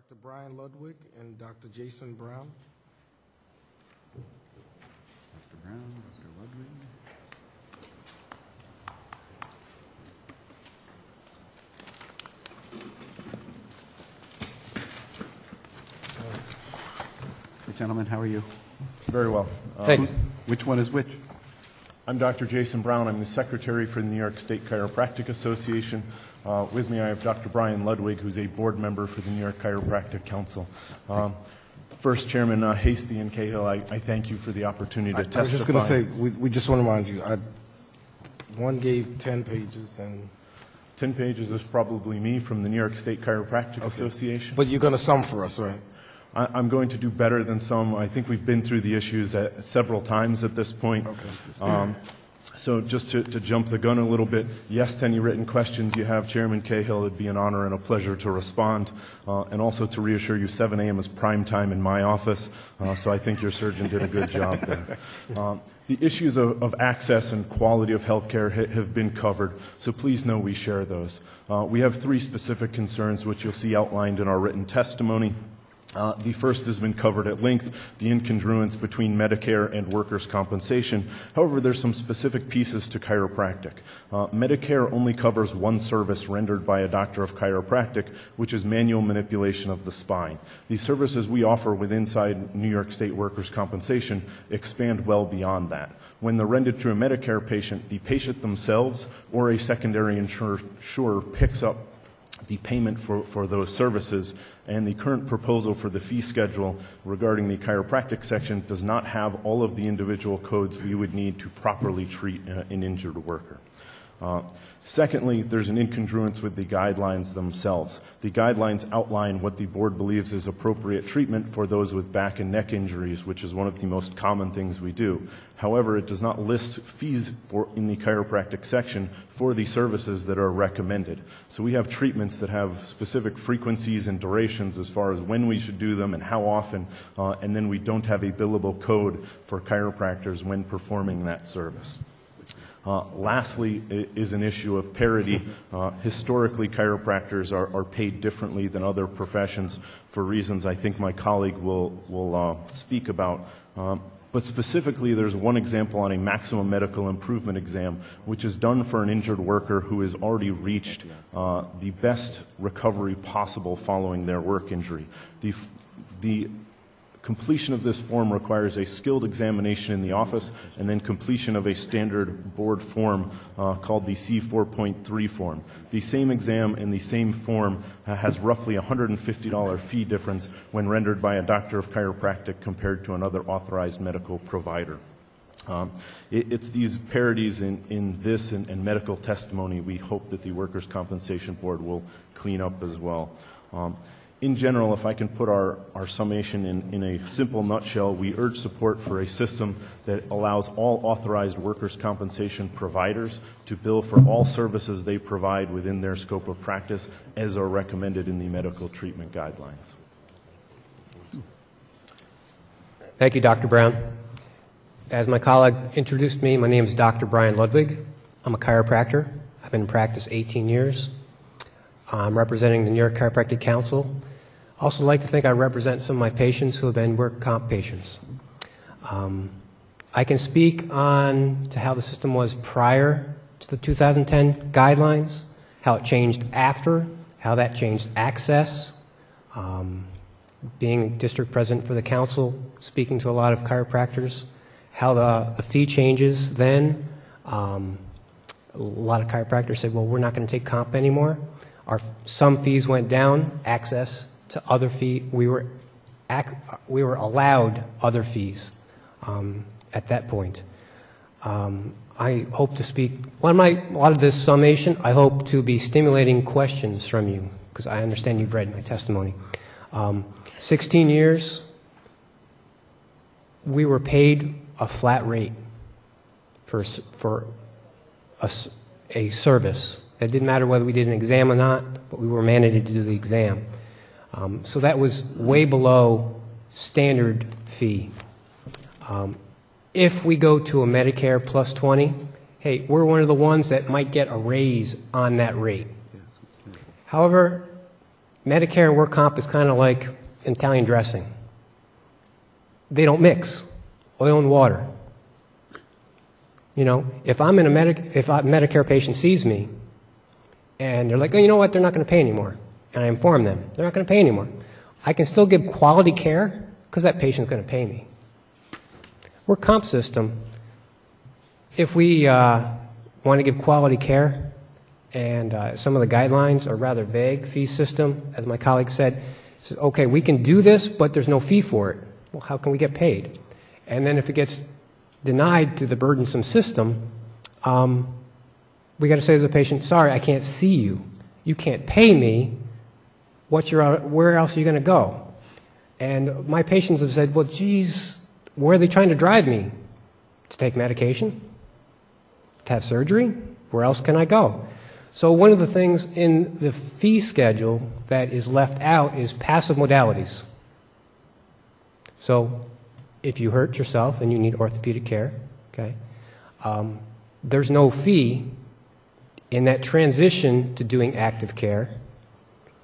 Dr. Bryan Ludwig and Dr. Jason Brown. Dr. Brown, Dr. Ludwig. Hey, gentlemen, how are you? Very well. Which one is which? I'm Dr. Jason Brown. I'm the secretary for the New York State Chiropractic Association. With me, I have Dr. Bryan Ludwig, who's a board member for the New York Chiropractic Council. First, Chairman Hasty and Cahill, I thank you for the opportunity to testify. I was just going to say, we just want to remind you, one gave 10 pages and... 10 pages is probably me from the New York State Chiropractic Association. But you're going to sum for us, right? I'm going to do better than some. I think we've been through the issues several times at this point. Okay. So just to jump the gun a little bit, yes to any written questions you have, Chairman Cahill. It'd be an honor and a pleasure to respond. And also to reassure you, 7 a.m. is prime time in my office, so I think your surgeon did a good job there. The issues of access and quality of health care have been covered, so please know we share those. We have 3 specific concerns, which you'll see outlined in our written testimony. The first has been covered at length, the incongruence between Medicare and workers' compensation. However, there's some specific pieces to chiropractic. Medicare only covers one service rendered by a doctor of chiropractic, which is manual manipulation of the spine. The services we offer within New York State workers' compensation expand well beyond that. When they're rendered to a Medicare patient, the patient themselves or a secondary insurer picks up the payment for those services, and the current proposal for the fee schedule regarding the chiropractic section does not have all of the individual codes we would need to properly treat an injured worker. Secondly, there's an incongruence with the guidelines themselves. The guidelines outline what the board believes is appropriate treatment for those with back and neck injuries, which is one of the most common things we do. However, it does not list fees in the chiropractic section for the services that are recommended. So we have treatments that have specific frequencies and durations as far as when we should do them and how often, and then we don't have a billable code for chiropractors when performing that service. Lastly is an issue of parity. Historically, chiropractors are paid differently than other professions for reasons I think my colleague will speak about. But specifically, there's one example on a maximum medical improvement exam, which is done for an injured worker who has already reached the best recovery possible following their work injury. The completion of this form requires a skilled examination in the office and then completion of a standard board form called the C4.3 form. The same exam and the same form has roughly $150 fee difference when rendered by a doctor of chiropractic compared to another authorized medical provider. It's these parities in this and medical testimony we hope that the Workers' Compensation Board will clean up as well. In general, if I can put our summation in a simple nutshell, we urge support for a system that allows all authorized workers' compensation providers to bill for all services they provide within their scope of practice as are recommended in the medical treatment guidelines. Thank you, Dr. Brown. As my colleague introduced me, my name is Dr. Bryan Ludwig. I'm a chiropractor. I've been in practice 18 years. I'm representing the New York Chiropractic Council. I also like to think I represent some of my patients who have been work comp patients. I can speak on to how the system was prior to the 2010 guidelines, how it changed after, how that changed access. Being district president for the council, speaking to a lot of chiropractors, how the fee changes then. A lot of chiropractors said, well, we're not going to take comp anymore. Some fees went down, access to other fees. We were allowed other fees at that point. I hope to speak, a lot of this summation, I hope to be stimulating questions from you, because I understand you've read my testimony. 16 years, we were paid a flat rate for a service. It didn't matter whether we did an exam or not, but we were mandated to do the exam. So that was way below standard fee. If we go to a Medicare plus 20, hey, we're one of the ones that might get a raise on that rate. However, Medicare and work comp is kind of like Italian dressing. They don't mix, oil and water. You know, if a Medicare patient sees me and they're like, oh, you know what, they're not going to pay anymore, and I inform them they're not going to pay anymore, I can still give quality care because that patient's going to pay me. Work comp system, if we want to give quality care, and some of the guidelines are rather vague, fee system, as my colleague said, okay, we can do this, but there's no fee for it. Well, how can we get paid? And then if it gets denied through the burdensome system, we got to say to the patient, sorry, I can't see you. You can't pay me. Where else are you going to go? And my patients have said, well, geez, where are they trying to drive me? To take medication? To have surgery? Where else can I go? So one of the things in the fee schedule that is left out is passive modalities. So if you hurt yourself and you need orthopedic care, okay, there's no fee in that transition to doing active care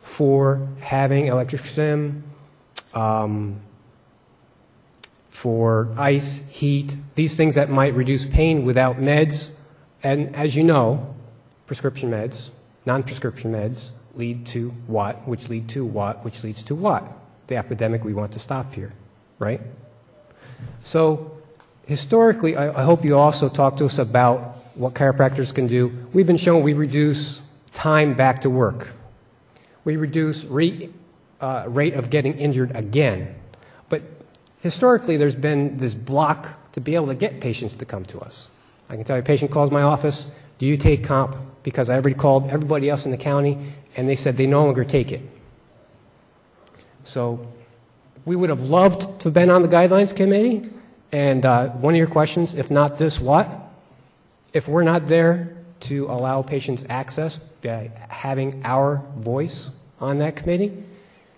for having electric stim, for ice, heat, these things that might reduce pain without meds. And as you know, prescription meds, non-prescription meds lead to what, which lead to what, which leads to what? The epidemic we want to stop here, right? So historically, I hope you also talk to us about what chiropractors can do. We've been shown we reduce time back to work. We reduce rate of getting injured again. But historically, there's been this block to be able to get patients to come to us. I can tell you a patient calls my office, do you take comp? Because I already called everybody else in the county, and they said they no longer take it. So we would have loved to have been on the guidelines committee, and one of your questions, if not this, what? If we're not there to allow patients access by having our voice on that committee,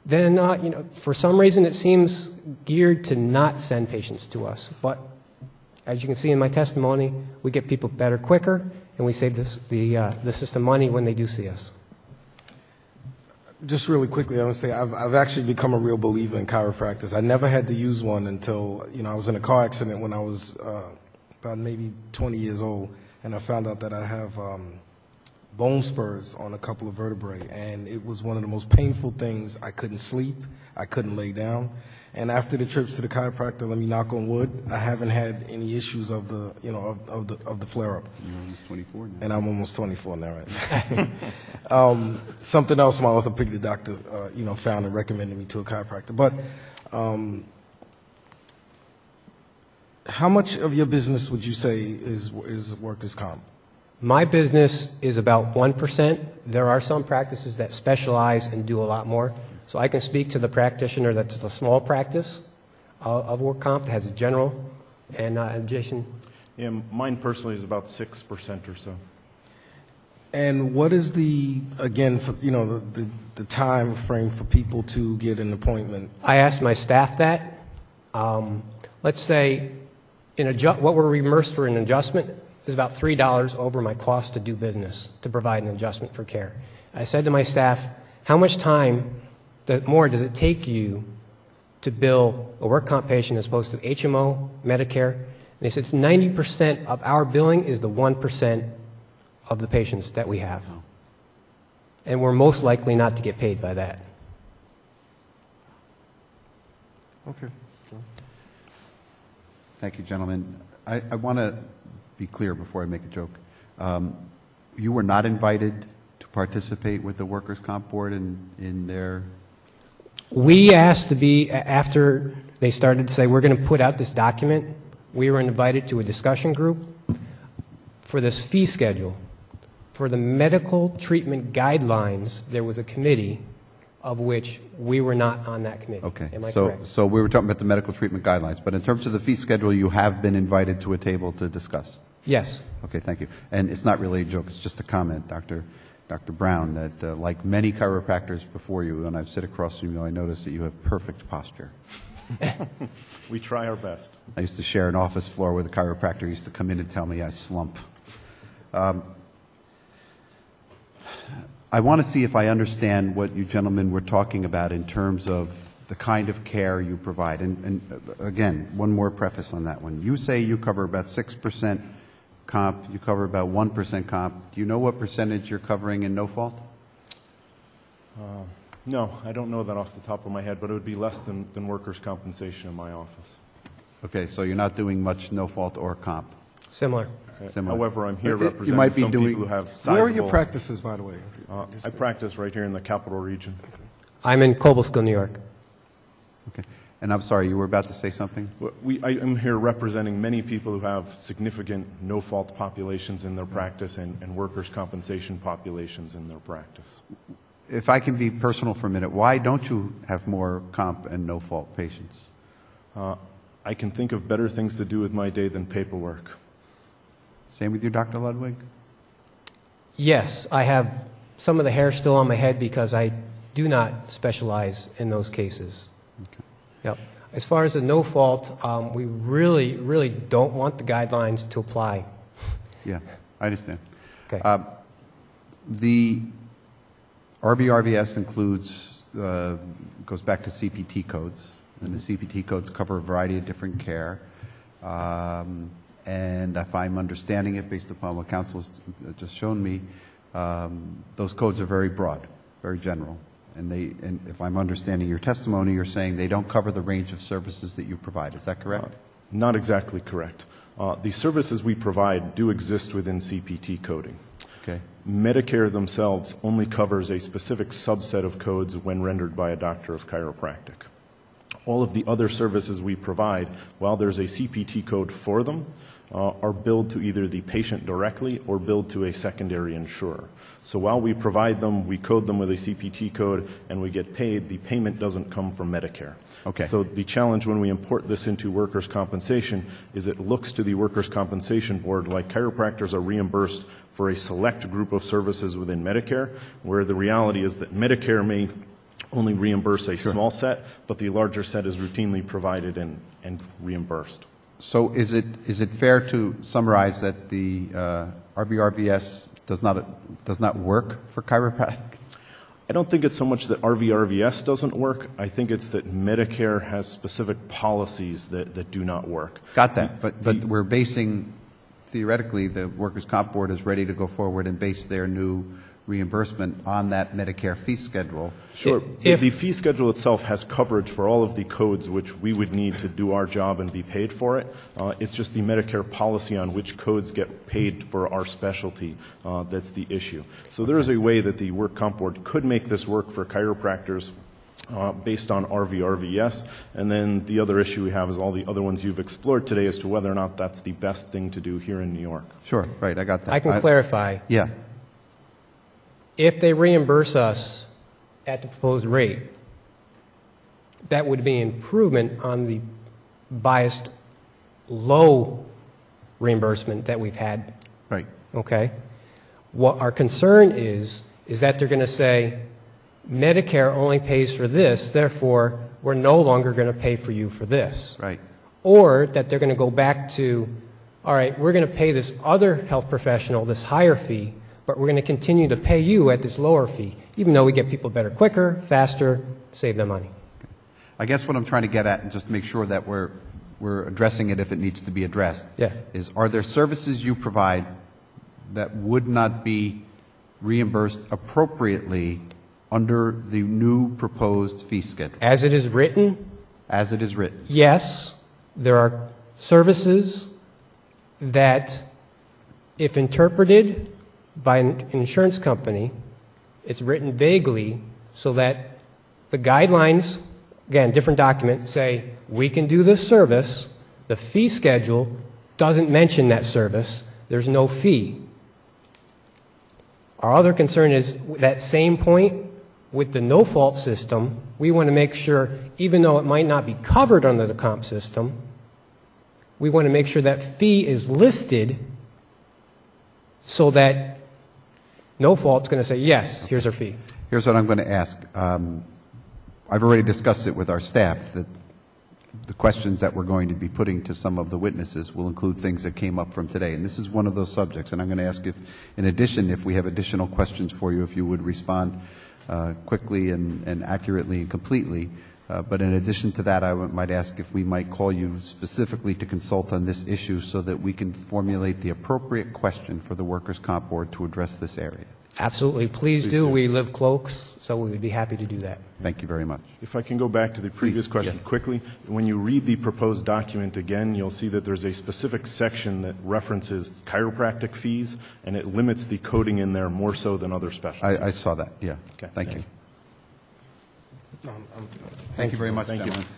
then you know, for some reason it seems geared to not send patients to us. But as you can see in my testimony, we get people better quicker, and we save the system money when they do see us. Just really quickly, I want to say I've actually become a real believer in chiropractors. I never had to use one until, you know, I was in a car accident when I was about maybe 20 years old, and I found out that I have bone spurs on a couple of vertebrae, and it was one of the most painful things. I couldn't sleep, I couldn't lay down, and after the trips to the chiropractor, let me knock on wood, I haven't had any issues of the, you know, of the flare up. You're almost 24 now. And I'm almost 24 now, right? Something else my orthopedic doctor, you know, found and recommended me to a chiropractor. But how much of your business would you say is workers' comp? My business is about 1%. There are some practices that specialize and do a lot more. So I can speak to the practitioner that's a small practice of work comp that has a general and adjacent. Yeah, mine personally is about 6% or so. And what is the, again, for, you know, the time frame for people to get an appointment? I asked my staff that. Let's say what we're reimbursed for an adjustment is about $3 over my cost to do business, to provide an adjustment for care. I said to my staff, how much time more does it take you to bill a work comp patient as opposed to HMO, Medicare? And they said it's 90% of our billing is the 1% of the patients that we have. And we're most likely not to get paid by that. Okay. Thank you, gentlemen. I want to be clear before I make a joke. You were not invited to participate with the Workers' Comp Board in their... We asked to be, after they started to say, we're going to put out this document, we were invited to a discussion group for this fee schedule. For the medical treatment guidelines, there was a committee of which we were not on that committee. Okay, Am I correct? so we were talking about the medical treatment guidelines, but in terms of the fee schedule, you have been invited to a table to discuss? Yes. Okay, thank you. And it's not really a joke, it's just a comment, Dr. Brown, that like many chiropractors before you, when I've sit across from you, I notice that you have perfect posture. We try our best. I used to share an office floor with a chiropractor who used to come in and tell me I slump. I want to see if I understand what you gentlemen were talking about in terms of the kind of care you provide. And again, one more preface on that one. You say you cover about 6% comp, you cover about 1% comp. Do you know what percentage you're covering in no fault? No, I don't know that off the top of my head, but it would be less than workers' compensation in my office. Okay, so you're not doing much no fault or comp. Similar. Similar. However, I'm here But representing you might be some doing, people who have sizable... Where are your practices, by the way? I practice right here in the Capital Region. I'm in Cobblestone, New York. okay. And I'm sorry, you were about to say something? I am here representing many people who have significant no-fault populations in their practice and workers' compensation populations in their practice. If I can be personal for a minute, why don't you have more comp and no fault patients? I can think of better things to do with my day than paperwork. Same with you, Dr. Ludwig? Yes, I have some of the hair still on my head because I do not specialize in those cases. Okay. Yep. As far as the no fault, we really, really don't want the guidelines to apply. Yeah, I understand. Okay. The RBRVS includes, goes back to CPT codes, and the CPT codes cover a variety of different care. And if I'm understanding it based upon what counsel has just shown me, those codes are very broad, very general. And if I'm understanding your testimony, you're saying they don't cover the range of services that you provide. Is that correct? Not exactly correct. The services we provide do exist within CPT coding. Okay. Medicare themselves only covers a specific subset of codes when rendered by a doctor of chiropractic. All of the other services we provide, while there's a CPT code for them, are billed to either the patient directly or billed to a secondary insurer. So while we provide them, we code them with a CPT code, and we get paid, the payment doesn't come from Medicare. Okay. So the challenge when we import this into workers' compensation is it looks to the Workers' Compensation Board like chiropractors are reimbursed for a select group of services within Medicare, where the reality is that Medicare may only reimburse a small set, but the larger set is routinely provided and reimbursed. So is it fair to summarize that the RBRVS does not work for chiropractic? I don't think it's so much that RVRVS doesn't work. I think it's that Medicare has specific policies that do not work. Got that. But we're basing, theoretically, the Workers' Comp Board is ready to go forward and base their new reimbursement on that Medicare fee schedule. Sure. The fee schedule itself has coverage for all of the codes which we would need to do our job and be paid for it. It's just the Medicare policy on which codes get paid for our specialty that's the issue. So there is a way that the Work Comp Board could make this work for chiropractors based on RVRVS. And then the other issue we have is all the other ones you've explored today as to whether or not that's the best thing to do here in New York. Sure, right, I got that. I can clarify. Yeah. If they reimburse us at the proposed rate, that would be an improvement on the biased low reimbursement that we've had. Right. Okay? What our concern is that they're going to say, Medicare only pays for this, therefore we're no longer going to pay for you for this. Right. Or that they're going to go back to, all right, we're going to pay this other health professional this higher fee, but we're going to continue to pay you at this lower fee, even though we get people better quicker, faster, save them money. I guess what I'm trying to get at, and just make sure that we're addressing it if it needs to be addressed, is are there services you provide that would not be reimbursed appropriately under the new proposed fee schedule? As it is written? As it is written. Yes, there are services that, if interpreted by an insurance company, it's written vaguely so that the guidelines, again, different documents, say we can do this service, the fee schedule doesn't mention that service, there's no fee. Our other concern is that same point with the no-fault system, we want to make sure, even though it might not be covered under the comp system, we want to make sure that fee is listed so that no fault's going to say, yes, here's our fee. Here's what I'm going to ask. I've already discussed it with our staff that the questions that we're going to be putting to some of the witnesses will include things that came up from today. And this is one of those subjects. And I'm going to ask if, in addition, if we have additional questions for you, if you would respond quickly and accurately and completely. But in addition to that, I might ask if we might call you specifically to consult on this issue so that we can formulate the appropriate question for the Workers' Comp Board to address this area. Absolutely. Please do. We live close, so we would be happy to do that. Thank you very much. If I can go back to the previous question yes. quickly, when you read the proposed document again, you'll see that there's a specific section that references chiropractic fees, and it limits the coding in there more so than other specialties. I saw that, yeah. Okay. Thank you. No, Thank you very much, Thank you. gentlemen.